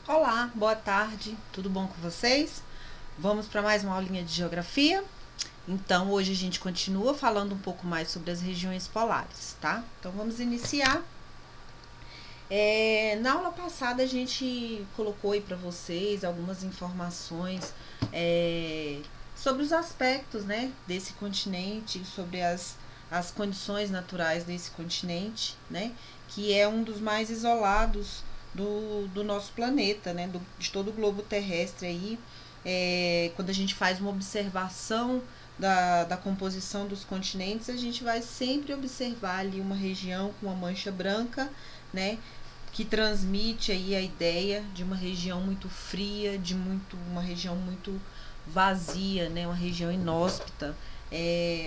Olá, boa tarde, tudo bom com vocês? Vamos para mais uma aulinha de geografia? Então, hoje a gente continua falando um pouco mais sobre as regiões polares, tá? Então, vamos iniciar. Na aula passada, a gente colocou aí para vocês algumas informações sobre os aspectos, né, desse continente, sobre as condições naturais desse continente, né, que é um dos mais isolados do nosso planeta, né, de todo o globo terrestre aí. Quando a gente faz uma observação da composição dos continentes, a gente vai sempre observar ali uma região com uma mancha branca, né, que transmite aí a ideia de uma região muito fria, uma região muito vazia, né, uma região inóspita,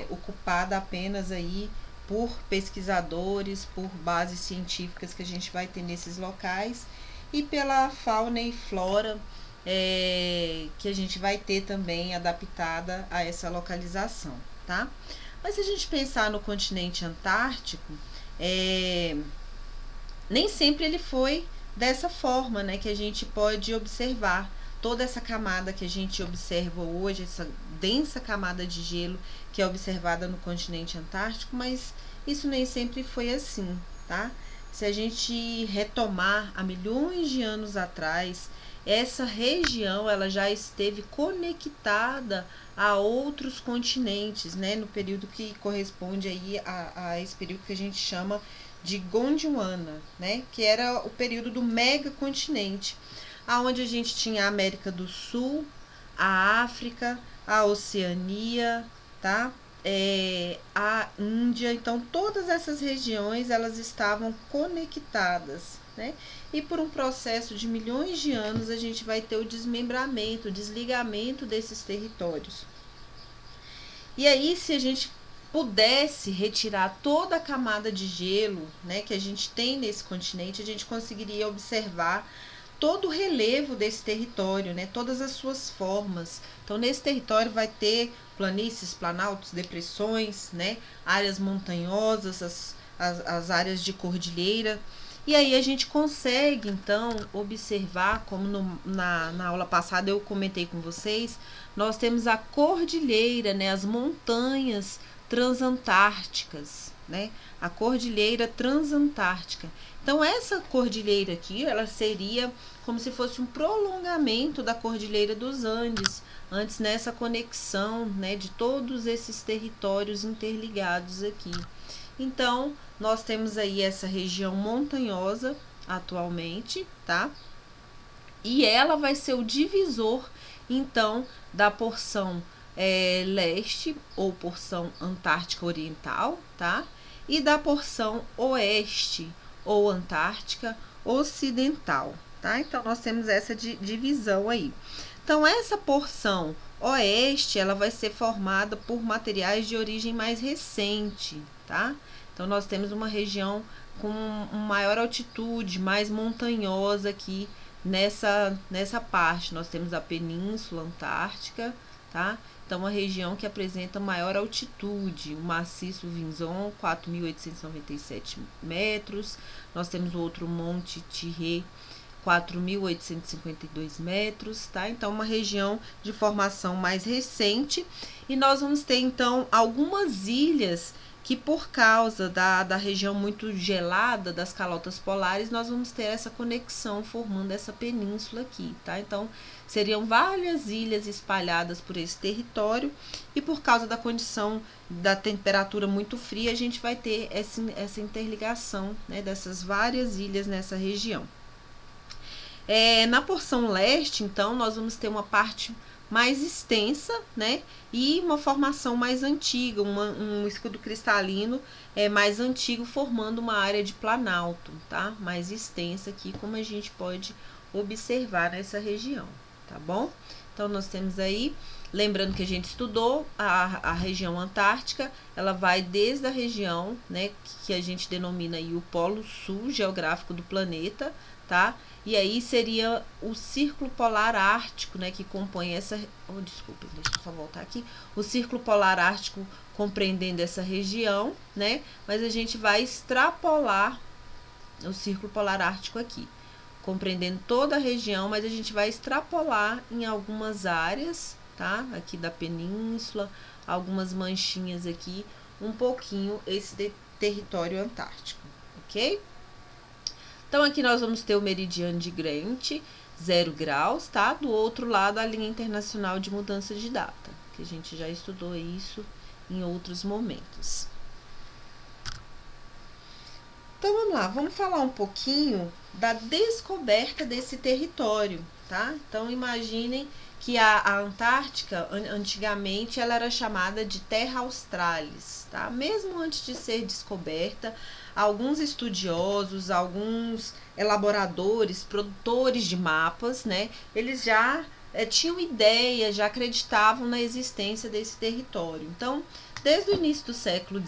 ocupada apenas aí por pesquisadores, por bases científicas que a gente vai ter nesses locais e pela fauna e flora que a gente vai ter também adaptada a essa localização, tá? Mas se a gente pensar no continente antártico, nem sempre ele foi dessa forma, né, que a gente pode observar toda essa camada que a gente observa hoje, essa densa camada de gelo que é observada no continente antártico, mas isso nem sempre foi assim, tá? Se a gente retomar há milhões de anos atrás, essa região ela já esteve conectada a outros continentes, né, no período que corresponde aí a esse período que a gente chama de Gondwana, né, que era o período do megacontinente, aonde a gente tinha a América do Sul, a África, a Oceania, tá? A Índia, então todas essas regiões elas estavam conectadas, né? E por um processo de milhões de anos a gente vai ter o desmembramento, o desligamento desses territórios. E aí, se a gente pudesse retirar toda a camada de gelo, né, que a gente tem nesse continente, a gente conseguiria observar todo o relevo desse território, né, todas as suas formas. Então, nesse território vai ter planícies, planaltos, depressões, né, áreas montanhosas, as áreas de cordilheira. E aí a gente consegue, então, observar, como na aula passada eu comentei com vocês, nós temos a cordilheira, né, as montanhas transantárticas, né, a cordilheira transantártica. Então, essa cordilheira aqui, ela seria como se fosse um prolongamento da cordilheira dos Andes, antes nessa conexão, né, de todos esses territórios interligados aqui. Então, nós temos aí essa região montanhosa atualmente, tá? E ela vai ser o divisor, então, da porção leste ou porção antártica oriental, tá? E da porção oeste ou antártica ocidental, tá? Então, nós temos essa divisão aí. Então, essa porção oeste, ela vai ser formada por materiais de origem mais recente, tá? Então, nós temos uma região com maior altitude, mais montanhosa aqui nessa parte. Nós temos a Península Antártica, tá? Então, uma região que apresenta maior altitude, o maciço Vinson, 4.897 metros. Nós temos o outro Monte Tirré, 4.852 metros, tá? Então, uma região de formação mais recente. E nós vamos ter, então, algumas ilhas que, por causa da região muito gelada das calotas polares, nós vamos ter essa conexão formando essa península aqui, tá? Então, seriam várias ilhas espalhadas por esse território e por causa da condição da temperatura muito fria, a gente vai ter essa interligação, né, dessas várias ilhas nessa região. Na porção leste, então, nós vamos ter uma parte mais extensa, né, e uma formação mais antiga, um escudo cristalino mais antigo, formando uma área de planalto, tá, mais extensa aqui, como a gente pode observar nessa região, tá bom? Então, nós temos aí, lembrando que a gente estudou a região antártica, ela vai desde a região, né, que a gente denomina aí o polo sul geográfico do planeta, tá? E aí seria o Círculo Polar Ártico, né, que compõe essa... Oh, desculpa, deixa eu só voltar aqui. O Círculo Polar Ártico compreendendo essa região, né? Mas a gente vai extrapolar o Círculo Polar Ártico aqui. compreendendo toda a região, mas a gente vai extrapolar em algumas áreas, tá? Aqui da península, algumas manchinhas aqui, um pouquinho esse território antártico, ok? Então, aqui nós vamos ter o meridiano de Greenwich, 0 graus, tá? Do outro lado, a linha internacional de mudança de data, que a gente já estudou isso em outros momentos. Então, vamos lá, vamos falar um pouquinho da descoberta desse território, tá? Então, imaginem que a Antártica, antigamente, ela era chamada de Terra Australis, tá? Mesmo antes de ser descoberta, alguns estudiosos, alguns elaboradores, produtores de mapas, né? Eles já tinham ideia, já acreditavam na existência desse território. Então, desde o início do século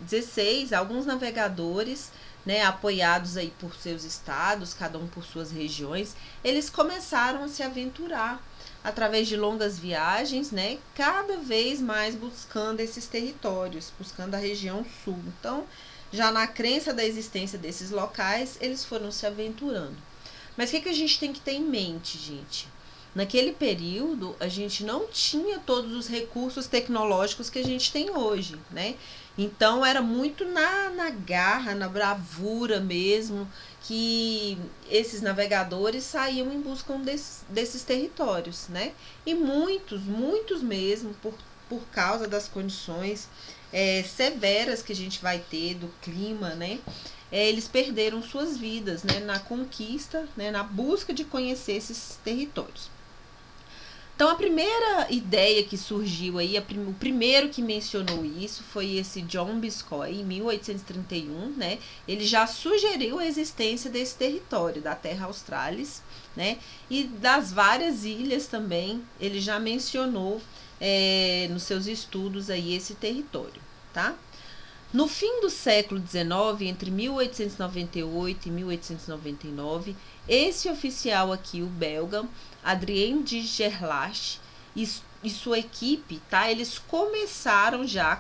XVI, alguns navegadores, né, apoiados aí por seus estados, cada um por suas regiões, eles começaram a se aventurar através de longas viagens, né, cada vez mais buscando esses territórios, buscando a região sul. Então, já na crença da existência desses locais, eles foram se aventurando. Mas o que a gente tem que ter em mente, gente? Naquele período, a gente não tinha todos os recursos tecnológicos que a gente tem hoje, né? Então, era muito na garra, na bravura mesmo, que esses navegadores saíam em busca desses territórios, né? E muitos mesmo, por causa das condições severas que a gente vai ter do clima, né? Eles perderam suas vidas, né? Na conquista, né? Na busca de conhecer esses territórios. Então, a primeira ideia que surgiu aí, o primeiro que mencionou isso foi esse John Biscoy, em 1831, né? Ele já sugeriu a existência desse território, da Terra Australis, né? E das várias ilhas também, ele já mencionou nos seus estudos aí esse território, tá? No fim do século XIX, entre 1898 e 1899, esse oficial aqui, o belga, Adrien de Gerlache, e sua equipe, tá? Eles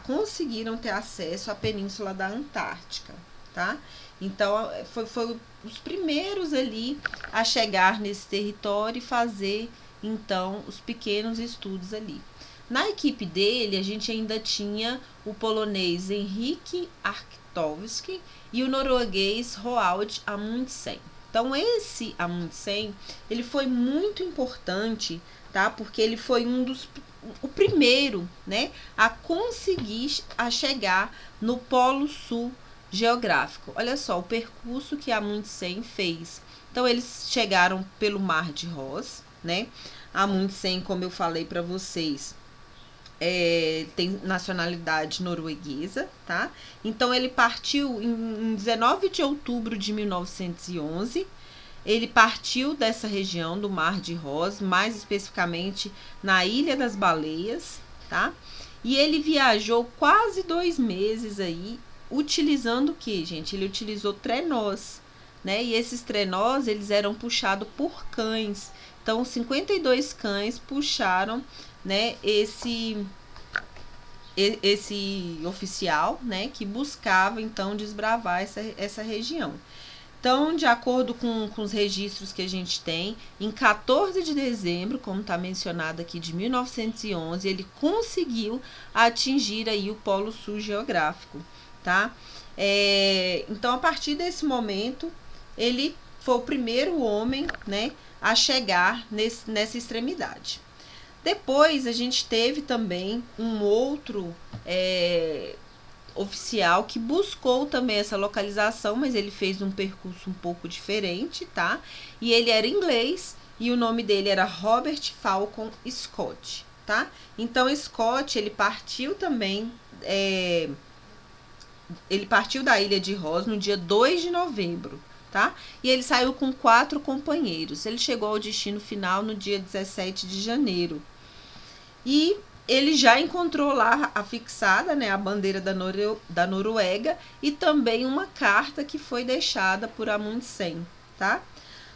conseguiram ter acesso à Península da Antártica, tá? Então, foi os primeiros ali a chegar nesse território e fazer, então, os pequenos estudos ali. Na equipe dele, a gente ainda tinha o polonês Henryk Arctowski e o norueguês Roald Amundsen. Então, esse Amundsen, ele foi muito importante, tá? Porque ele foi o primeiro, né, a conseguir chegar no Polo Sul geográfico. Olha só, o percurso que Amundsen fez. Então, eles chegaram pelo Mar de Ross, né? Amundsen, como eu falei para vocês, tem nacionalidade norueguesa, tá? Então, ele partiu em 19 de outubro de 1911. Ele partiu dessa região do Mar de Ross, mais especificamente na Ilha das Baleias, tá? E ele viajou quase 2 meses aí, utilizando o que, gente? Ele utilizou trenós, né? E esses trenós, eles eram puxados por cães. Então, 52 cães puxaram, né, esse oficial, né, que buscava então desbravar essa região. Então, de acordo com os registros que a gente tem, em 14 de dezembro, como está mencionado aqui, de 1911, ele conseguiu atingir aí o Polo Sul geográfico, tá? Então, a partir desse momento, ele foi o primeiro homem, né, a chegar nessa extremidade. Depois, a gente teve também um outro oficial que buscou também essa localização, mas ele fez um percurso um pouco diferente, tá? E ele era inglês e o nome dele era Robert Falcon Scott, tá? Então, Scott, ele partiu também, ele partiu da ilha de Ross no dia 2 de novembro, tá? E ele saiu com 4 companheiros. Ele chegou ao destino final no dia 17 de janeiro. E ele já encontrou lá afixada, né, a bandeira da Noruega e também uma carta que foi deixada por Amundsen, tá?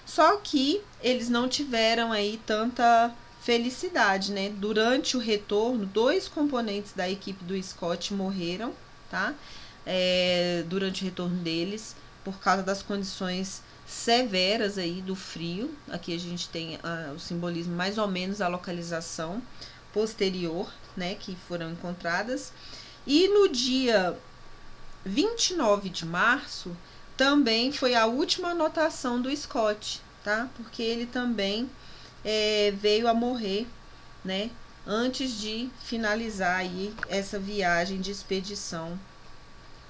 Só que eles não tiveram aí tanta felicidade, né? Durante o retorno, 2 componentes da equipe do Scott morreram, tá? Durante o retorno deles, por causa das condições severas aí do frio. Aqui a gente tem o simbolismo, mais ou menos a localização posterior, né, que foram encontradas. E no dia 29 de março também foi a última anotação do Scott, tá? Porque ele também veio a morrer, né, antes de finalizar aí essa viagem de expedição,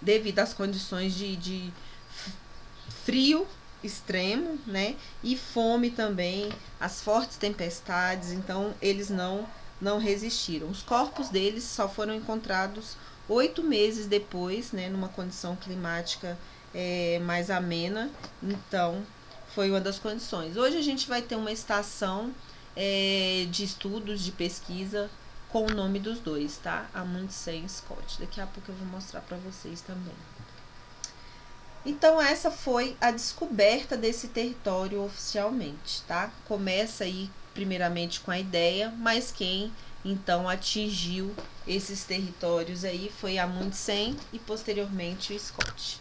devido às condições de frio extremo, né, e fome também, as fortes tempestades. Então eles não resistiram. Os corpos deles só foram encontrados 8 meses depois, né, numa condição climática mais amena. Então foi uma das condições. Hoje a gente vai ter uma estação de estudos, de pesquisa, com o nome dos dois, tá? Amundsen e Scott. Daqui a pouco eu vou mostrar para vocês também. Então essa foi a descoberta desse território oficialmente, tá? Começa aí primeiramente com a ideia, mas quem então atingiu esses territórios aí foi Amundsen e posteriormente o Scott.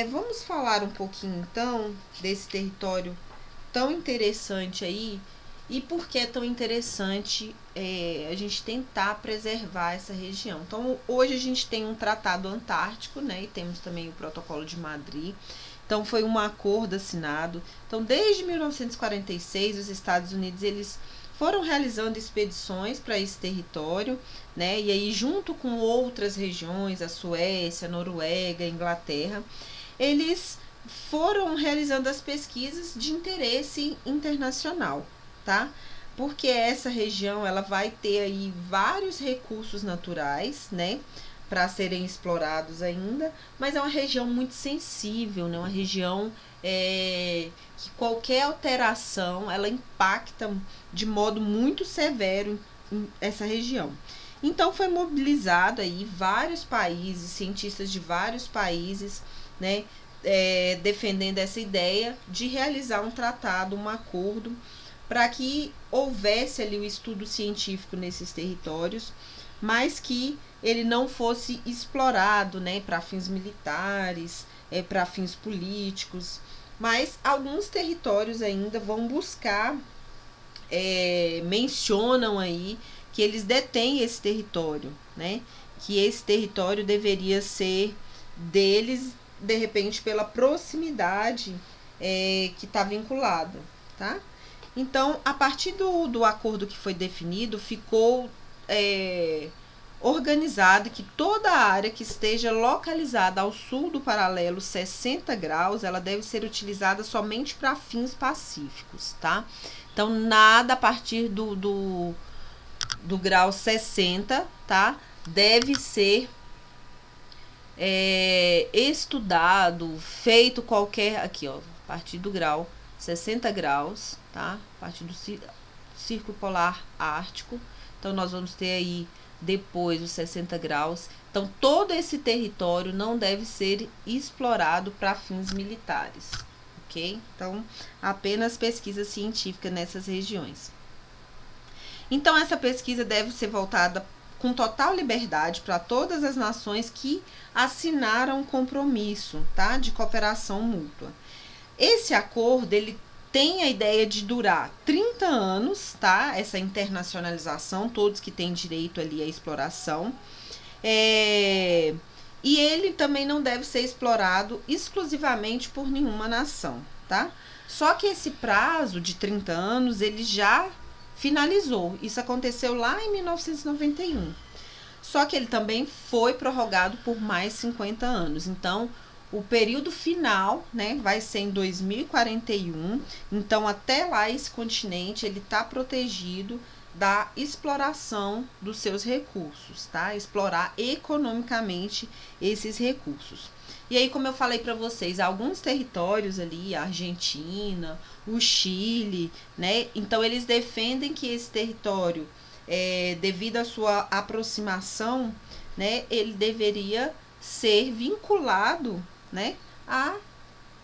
Vamos falar um pouquinho então desse território tão interessante aí, e por que é tão interessante a gente tentar preservar essa região. Então hoje a gente tem um tratado antártico, né, e temos também o protocolo de Madrid. Então foi um acordo assinado. Então desde 1946 os Estados Unidos eles foram realizando expedições para esse território, né, e aí junto com outras regiões, a Suécia, a Noruega, a Inglaterra, eles foram realizando as pesquisas de interesse internacional, tá? Porque essa região ela vai ter aí vários recursos naturais, né, para serem explorados ainda, mas é uma região muito sensível, né, uma região que qualquer alteração ela impacta de modo muito severo em essa região. Então foi mobilizado aí vários países, cientistas de vários países, né, defendendo essa ideia de realizar um tratado, um acordo, para que houvesse ali o estudo científico nesses territórios, mas que ele não fosse explorado, né, para fins militares, para fins políticos. Mas alguns territórios ainda vão buscar, mencionam aí que eles detêm esse território, né, que esse território deveria ser deles, de repente pela proximidade que está vinculada, tá? Então, a partir do acordo que foi definido, ficou organizado que toda a área que esteja localizada ao sul do paralelo 60 graus, ela deve ser utilizada somente para fins pacíficos, tá? Então, nada a partir do grau 60, tá? Deve ser estudado, feito qualquer, aqui ó, a partir do grau 60 graus, tá? A partir do círculo polar ártico. Então nós vamos ter aí depois os 60 graus. Então todo esse território não deve ser explorado para fins militares, ok? Então apenas pesquisa científica nessas regiões. Então essa pesquisa deve ser voltada com total liberdade para todas as nações que assinaram um compromisso, tá, de cooperação mútua. Esse acordo, ele tem a ideia de durar 30 anos, tá, essa internacionalização, todos que têm direito ali à exploração. E ele também não deve ser explorado exclusivamente por nenhuma nação, tá? Só que esse prazo de 30 anos, ele já finalizou. Isso aconteceu lá em 1991. Só que ele também foi prorrogado por mais 50 anos. Então, o período final, né, vai ser em 2041. Então, até lá, esse continente ele está protegido da exploração dos seus recursos, tá? Explorar economicamente esses recursos. E aí, como eu falei para vocês, alguns territórios ali, a Argentina, o Chile, né? Então, eles defendem que esse território, devido à sua aproximação, né, ele deveria ser vinculado, né, à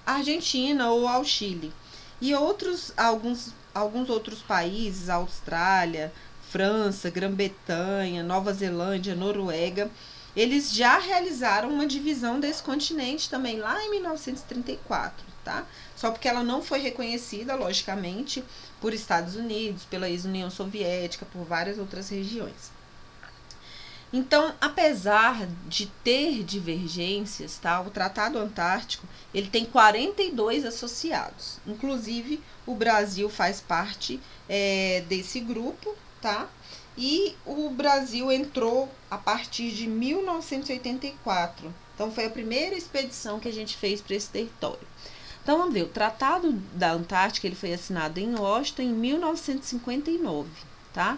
Argentina ou ao Chile. E alguns outros países, Austrália, França, Grã-Bretanha, Nova Zelândia, Noruega, eles já realizaram uma divisão desse continente também lá em 1934, tá? Só porque ela não foi reconhecida, logicamente, por Estados Unidos, pela ex-União Soviética, por várias outras regiões. Então, apesar de ter divergências, tá, o Tratado Antártico ele tem 42 associados. Inclusive, o Brasil faz parte desse grupo, tá? E o Brasil entrou a partir de 1984. Então, foi a primeira expedição que a gente fez para esse território. Então, vamos ver, o Tratado da Antártica ele foi assinado em Washington em 1959, tá?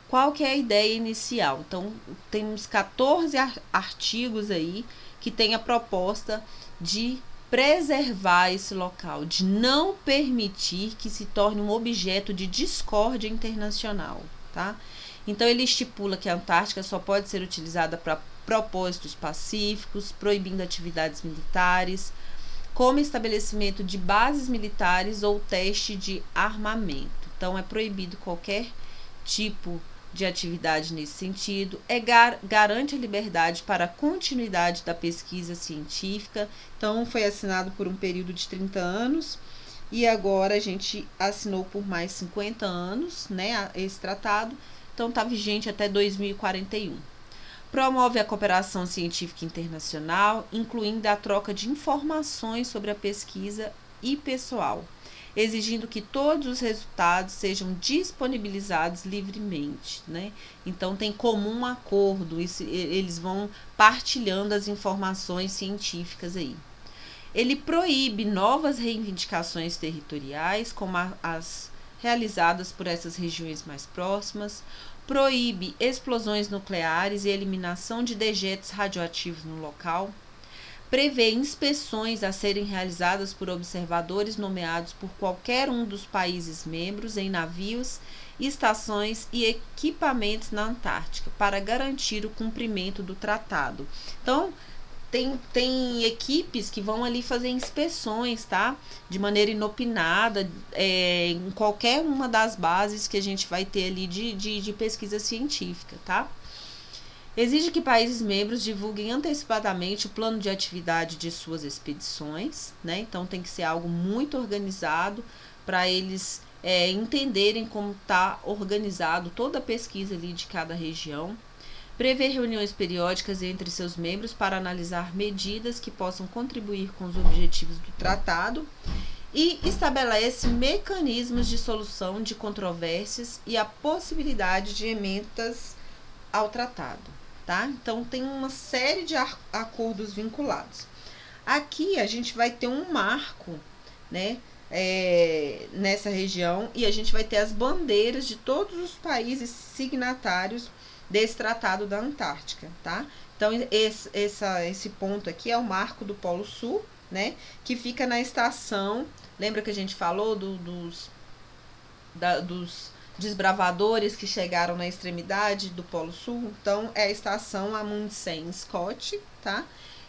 Qual que é a ideia inicial? Então, temos 14 artigos aí que tem a proposta de preservar esse local, de não permitir que se torne um objeto de discórdia internacional, tá? Então, ele estipula que a Antártica só pode ser utilizada para propósitos pacíficos, proibindo atividades militares, como estabelecimento de bases militares ou teste de armamento. Então, é proibido qualquer tipo de atividade nesse sentido, garante a liberdade para a continuidade da pesquisa científica. Então, foi assinado por um período de 30 anos e agora a gente assinou por mais 50 anos, né, esse tratado. Então, está vigente até 2041. Promove a cooperação científica internacional, incluindo a troca de informações sobre a pesquisa e pessoal, exigindo que todos os resultados sejam disponibilizados livremente, né? Então, tem comum acordo, eles vão partilhando as informações científicas aí. Ele proíbe novas reivindicações territoriais, como as realizadas por essas regiões mais próximas, proíbe explosões nucleares e eliminação de dejetos radioativos no local, prevê inspeções a serem realizadas por observadores nomeados por qualquer um dos países membros em navios, estações e equipamentos na Antártica, para garantir o cumprimento do tratado. Então, tem equipes que vão ali fazer inspeções, tá? De maneira inopinada, em qualquer uma das bases que a gente vai ter ali de pesquisa científica, tá? Exige que países membros divulguem antecipadamente o plano de atividade de suas expedições, né? Então tem que ser algo muito organizado para eles entenderem como está organizado toda a pesquisa ali de cada região. Prevê reuniões periódicas entre seus membros para analisar medidas que possam contribuir com os objetivos do tratado e estabelece mecanismos de solução de controvérsias e a possibilidade de emendas ao tratado, tá? Então, tem uma série de acordos vinculados. Aqui, a gente vai ter um marco, né, nessa região e a gente vai ter as bandeiras de todos os países signatários desse Tratado da Antártica, tá? Então, esse ponto aqui é o marco do Polo Sul, né? Que fica na estação, lembra que a gente falou dos desbravadores que chegaram na extremidade do Polo Sul? Então, é a estação Amundsen Scott, tá?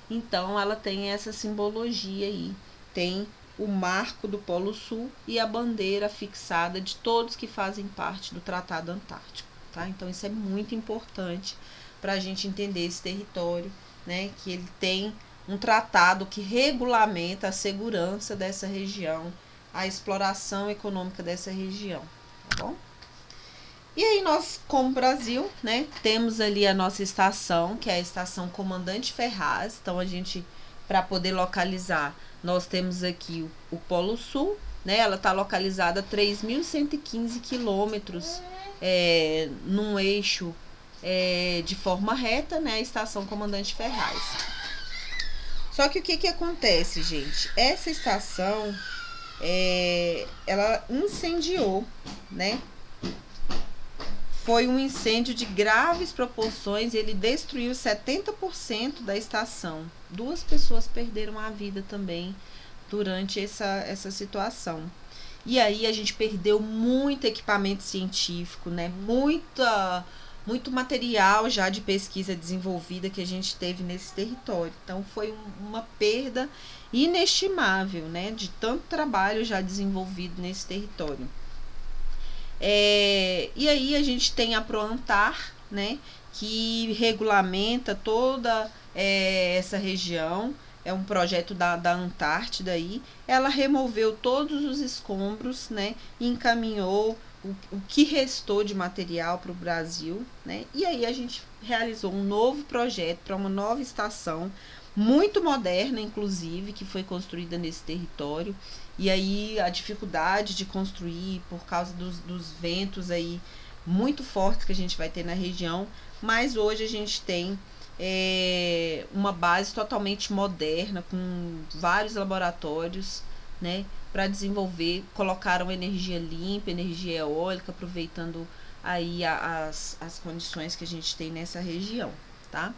Então, ela tem essa simbologia aí, tem o marco do Polo Sul e a bandeira fixada de todos que fazem parte do Tratado Antártico. Tá? Então, isso é muito importante para a gente entender esse território, né? Que ele tem um tratado que regulamenta a segurança dessa região, a exploração econômica dessa região, tá bom? E aí nós, como Brasil, né, temos ali a nossa estação, que é a estação Comandante Ferraz. Então, a gente, para poder localizar, nós temos aqui o Polo Sul, né? Ela está localizada a 3.115 quilômetros num eixo de forma reta, né, a estação Comandante Ferraz. Só que o que acontece, gente? Essa estação, ela incendiou, né? Foi um incêndio de graves proporções, ele destruiu 70% da estação. 2 pessoas perderam a vida também durante essa situação. E aí a gente perdeu muito equipamento científico, né? Muito material já de pesquisa desenvolvida que a gente teve nesse território. Então, foi uma perda inestimável, né? De tanto trabalho já desenvolvido nesse território. E aí a gente tem a Proantar, né, que regulamenta toda essa região. É um projeto da Antártida aí. Ela removeu todos os escombros, né, e encaminhou o que restou de material para o Brasil, né? E aí a gente realizou um novo projeto para uma nova estação, muito moderna, inclusive, que foi construída nesse território. E aí a dificuldade de construir por causa dos ventos aí muito fortes que a gente vai ter na região, mas hoje a gente tem uma base totalmente moderna, com vários laboratórios, né, para desenvolver. Colocaram energia limpa, energia eólica, aproveitando aí as condições que a gente tem nessa região, tá?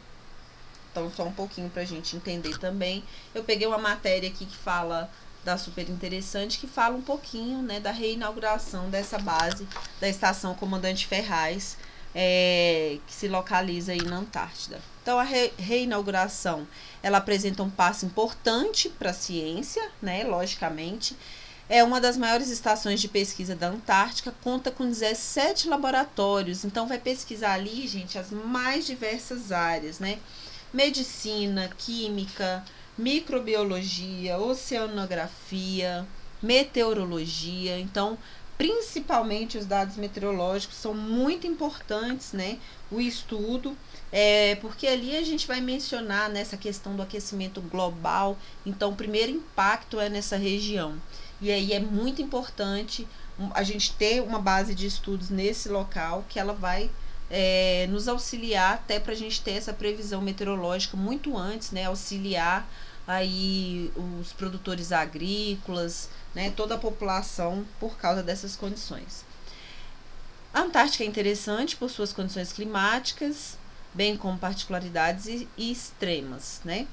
Então, só um pouquinho para a gente entender também. Eu peguei uma matéria aqui que fala da Super Interessante, que fala um pouquinho, né, da reinauguração dessa base da Estação Comandante Ferraz, que se localiza aí na Antártida. Então, a reinauguração, ela apresenta um passo importante para a ciência, né, logicamente. É uma das maiores estações de pesquisa da Antártica, conta com 17 laboratórios, então vai pesquisar ali, gente, as mais diversas áreas, né? Medicina, química, microbiologia, oceanografia, meteorologia. Então, principalmente os dados meteorológicos são muito importantes, né? O estudo, porque ali a gente vai mencionar nessa questão do aquecimento global. Então, o primeiro impacto é nessa região. E aí é muito importante a gente ter uma base de estudos nesse local, que ela vai nos auxiliar até para a gente ter essa previsão meteorológica muito antes, né? Auxiliar aí os produtores agrícolas, né? Toda a população por causa dessas condições. A Antártica é interessante por suas condições climáticas, bem como particularidades e extremas, né?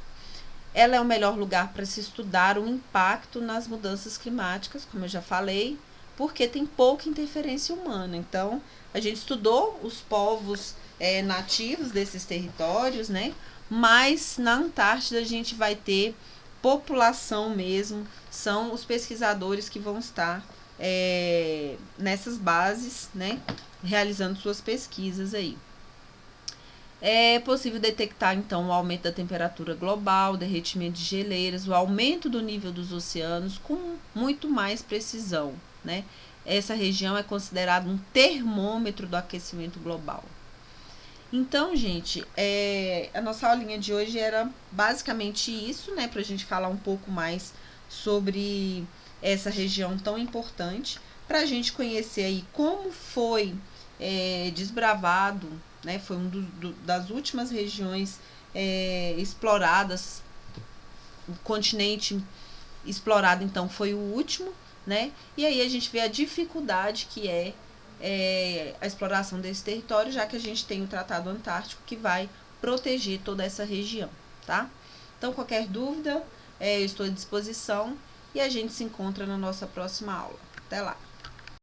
Ela é o melhor lugar para se estudar o impacto nas mudanças climáticas, como eu já falei, porque tem pouca interferência humana. Então, a gente estudou os povos nativos desses territórios, né? Mas na Antártida a gente vai ter população mesmo, são os pesquisadores que vão estar nessas bases, né? Realizando suas pesquisas aí. É possível detectar, então, o aumento da temperatura global, o derretimento de geleiras, o aumento do nível dos oceanos com muito mais precisão, né? Essa região é considerada um termômetro do aquecimento global. Então, gente, a nossa aulinha de hoje era basicamente isso, né? Para a gente falar um pouco mais sobre essa região tão importante, para a gente conhecer aí como foi desbravado, né? Foi das últimas regiões exploradas. O continente explorado, então, foi o último, né? E aí a gente vê a dificuldade que é a exploração desse território, já que a gente tem o Tratado Antártico que vai proteger toda essa região, tá? Então, qualquer dúvida, eu estou à disposição e a gente se encontra na nossa próxima aula. Até lá!